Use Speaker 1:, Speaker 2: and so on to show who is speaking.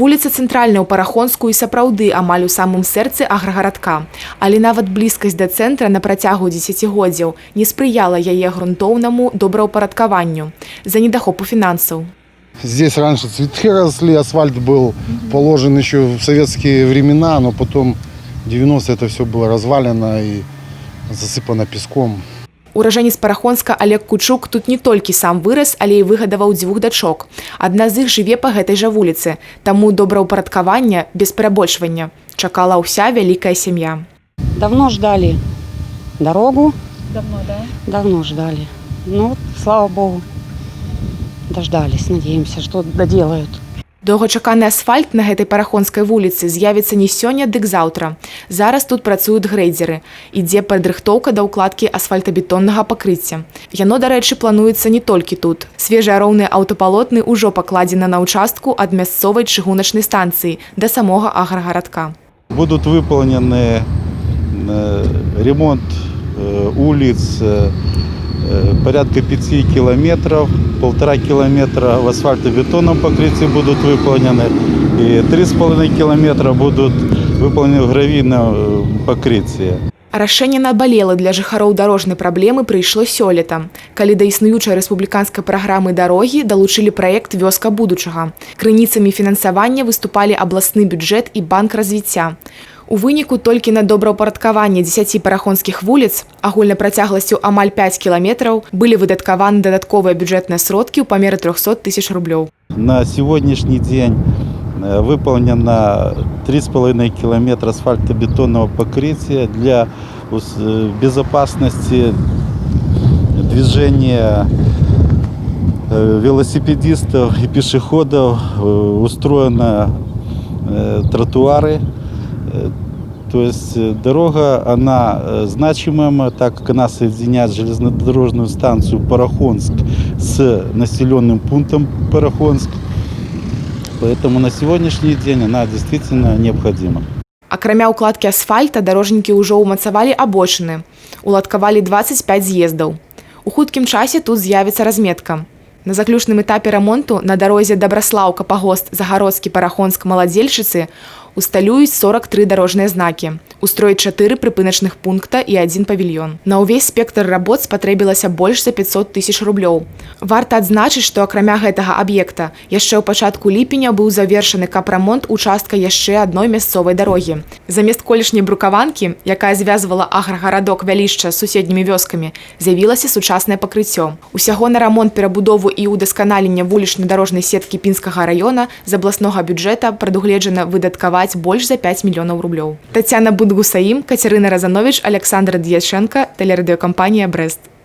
Speaker 1: Вуліца Цэнтральная ў Парахонску і сапраўды амаль у самым сэрцы аграгарадка. Але нават блізкасць да цэнтра на працягу дзесяцігоддзяў не спрыяла яе грунтоўнаму добраўпарадкаванню з-за недахопу фінансаў.
Speaker 2: Здесь раньше цветы росли, асфальт был положен еще в советские времена, но потом в 90-е это все было развалено и засыпано песком.
Speaker 1: Ураджэнец Парахонска Олег Кучук тут не толькі сам вырас, але і выгадаваў 2 дачок. Адна з іх жыве па гэтай жа вуліцы, таму добраўпарадкавання, без перабольшвання, чакала ўся вялікая сям'я.
Speaker 3: Давно ждали дорогу.
Speaker 4: Давно, да?
Speaker 3: Давно ждали. Ну, слава Богу, дождались. Надеемся, что доделают.
Speaker 1: Доўгачаканы асфальт на гэтай парахонскай вуліцы з'явіцца не сёння, дык заўтра. Зараз тут працуюць грэйдзеры. Ідзе падрыхтоўка да ўкладкі асфальтабетоннага пакрыцця. Яно, дарэчы, плануецца не толькі тут. Свежыя роўныя аўтапалотны ўжо пакладзены на ўчастку ад мясцовай чыгуначнай станцыі да самога аграгарадка.
Speaker 5: Будут выполнены ремонт улиц порядка 5 километров, 1,5 километра в асфальтобетонном покрытии будут выполнены, и 3,5 километра будут выполнены в гравійном покрытии.
Speaker 1: Рашэнне набалела для жыхароў дарожнай праблемы прыйшло сёлета, калі да існуючай рэспубліканскай праграмы дарогі далучылі праект «Вёска будучага». Крыніцамі фінансавання выступалі абласны бюджэт і банк развіцця. У выніку толькі на добраўпарадкаванне 10 парахонскіх вуліц, агульнай працягласцю амаль 5 кіламетраў, былі выдаткаваны дадатковыя бюджэтныя сродкі ў памеры 300 тысяч рублёў.
Speaker 5: На сегодняшний день выполнено 3,5 километра асфальтобетонного покрытия для безопасности движения велосипедистов и пешеходов. Устроены тротуары. То есть дорога, она значимая, так как она соединяет железнодорожную станцию Парахонск с населенным пунктом Парахонск. Поэтому на сегодняшний день она действительно необходима.
Speaker 1: Акрамя ўкладкі асфальта, дарожнікі ўжо ўмацавалі абочыны. Уладкавалі 25 з'ездаў. У хуткім часе тут з'явіцца разметка. На заключным этапе ремонту на дарозе Добраслаўка-Пагост Загародскі-Парахонск-Маладзельшчыцы усталююць 43 дарожныя знакі, устроіць 4 прыпыначных пункта і 1 павільён. На ўвесь спектр работ спатрэбілася больш за 500 тысяч рублёў. Варта адзначыць, што акрамя гэтага аб'екта яшчэ ў пачатку ліпеня быў завершаны капрамонт участка яшчэ адной мясцовай дарогі. Замест колішняй брукаванкі, якая звязвала аграгарадок Вялішча з суседнімі вёскамі, з'явілася сучаснае пакрыццё. Усяго на рамонт, перабудову і ўдасканаленне вулічна-дарожнай сеткі Пінскага раёна з абласнога бюджэта прадугледжана выдаткаваць больш за 5 мільёнаў рублёў. Тацяна Бунгусаім, Кацярына Разанович, Александр Д'яченко, тэлерадыёкампанія «Брэст».